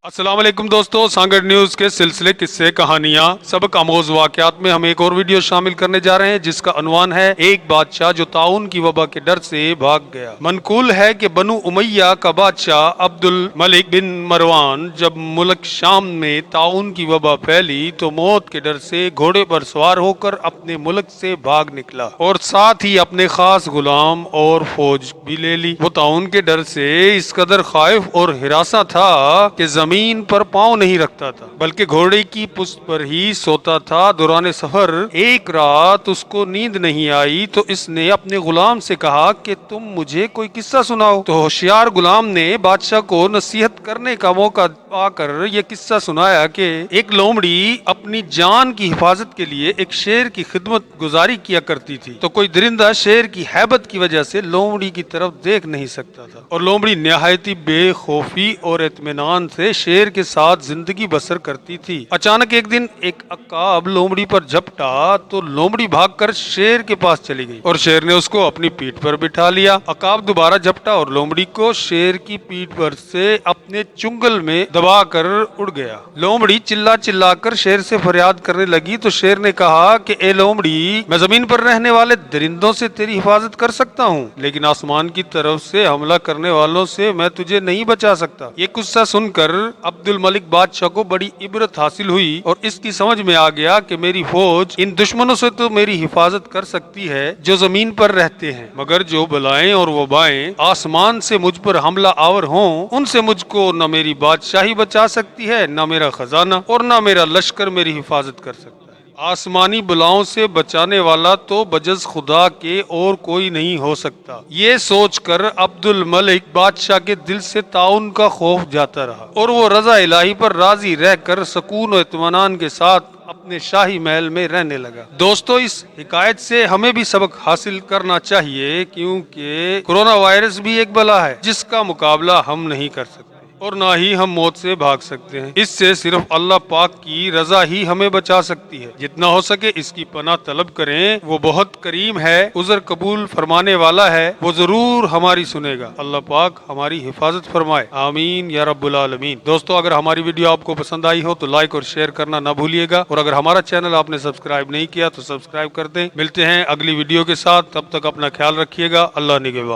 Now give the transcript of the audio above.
السلام علیکم دوستو، سانگڑ نیوز کے سلسلے قصے کہانیاں سبق آموز واقعات میں ہم ایک اور ویڈیو شامل کرنے جا رہے ہیں جس کا عنوان ہے ایک بادشاہ جو طاعون کی وبا کے ڈر سے بھاگ گیا۔ منقول ہے کہ بنو امیہ کا بادشاہ عبد الملک بن مروان جب ملک شام میں طاعون کی وبا پھیلی تو موت کے ڈر سے گھوڑے پر سوار ہو کر اپنے ملک سے بھاگ نکلا اور ساتھ ہی اپنے خاص غلام اور فوج بھی لے لی۔ وہ طاعون کے ڈر سے اس قدر خائف اور ہراساں تھا کہ زمین پر پاؤں نہیں رکھتا تھا بلکہ گھوڑے کی پشت پر ہی سوتا تھا۔ دوران سفر ایک رات اس کو نیند نہیں آئی تو اس نے اپنے غلام سے کہا کہ تم مجھے کوئی قصہ سناؤ۔ تو ہوشیار غلام نے بادشاہ کو نصیحت کرنے کا موقع پا کر یہ قصہ سنایا کہ ایک لومڑی اپنی جان کی حفاظت کے لیے ایک شیر کی خدمت گزاری کیا کرتی تھی تو کوئی درندہ شیر کی ہیبت کی وجہ سے لومڑی کی طرف دیکھ نہیں سکتا تھا اور لومڑی نہایت بے خوفی اور اطمینان سے شیر کے ساتھ زندگی بسر کرتی تھی۔ اچانک ایک دن ایک عقاب لومڑی پر جھپٹا تو لومڑی بھاگ کر شیر کے پاس چلی گئی اور شیر نے اس کو اپنی پیٹھ پر بٹھا لیا۔ عقاب دوبارہ جھپٹا اور لومڑی کو شیر کی پیٹھ پر سے اپنے چنگل میں دبا کر اڑ گیا۔ لومڑی چلا چلا کر شیر سے فریاد کرنے لگی تو شیر نے کہا کہ اے لومڑی، میں زمین پر رہنے والے درندوں سے تیری حفاظت کر سکتا ہوں لیکن آسمان کی طرف سے حملہ کرنے والوں سے میں تجھے نہیں بچا سکتا۔ یہ قصہ سن کر عبد الملک بادشاہ کو بڑی عبرت حاصل ہوئی اور اس کی سمجھ میں آ گیا کہ میری فوج ان دشمنوں سے تو میری حفاظت کر سکتی ہے جو زمین پر رہتے ہیں، مگر جو بلائیں اور وبائیں آسمان سے مجھ پر حملہ آور ہوں ان سے مجھ کو نہ میری بادشاہی بچا سکتی ہے، نہ میرا خزانہ اور نہ میرا لشکر میری حفاظت کر سکتا ہے۔ آسمانی بلاؤں سے بچانے والا تو بجز خدا کے اور کوئی نہیں ہو سکتا۔ یہ سوچ کر عبد الملک بادشاہ کے دل سے طاعون کا خوف جاتا رہا اور وہ رضا الہی پر راضی رہ کر سکون و اطمینان کے ساتھ اپنے شاہی محل میں رہنے لگا۔ دوستو، اس حکایت سے ہمیں بھی سبق حاصل کرنا چاہیے کیونکہ کورونا وائرس بھی ایک بلا ہے جس کا مقابلہ ہم نہیں کر سکتے اور نہ ہی ہم موت سے بھاگ سکتے ہیں۔ اس سے صرف اللہ پاک کی رضا ہی ہمیں بچا سکتی ہے۔ جتنا ہو سکے اس کی پناہ طلب کریں، وہ بہت کریم ہے، عذر قبول فرمانے والا ہے، وہ ضرور ہماری سنے گا۔ اللہ پاک ہماری حفاظت فرمائے، آمین یا رب العالمین۔ دوستو، اگر ہماری ویڈیو آپ کو پسند آئی ہو تو لائک اور شیئر کرنا نہ بھولیے گا اور اگر ہمارا چینل آپ نے سبسکرائب نہیں کیا تو سبسکرائب کر دیں۔ ملتے ہیں اگلی ویڈیو کے ساتھ، تب تک اپنا خیال رکھیے گا۔ اللہ نگہبان۔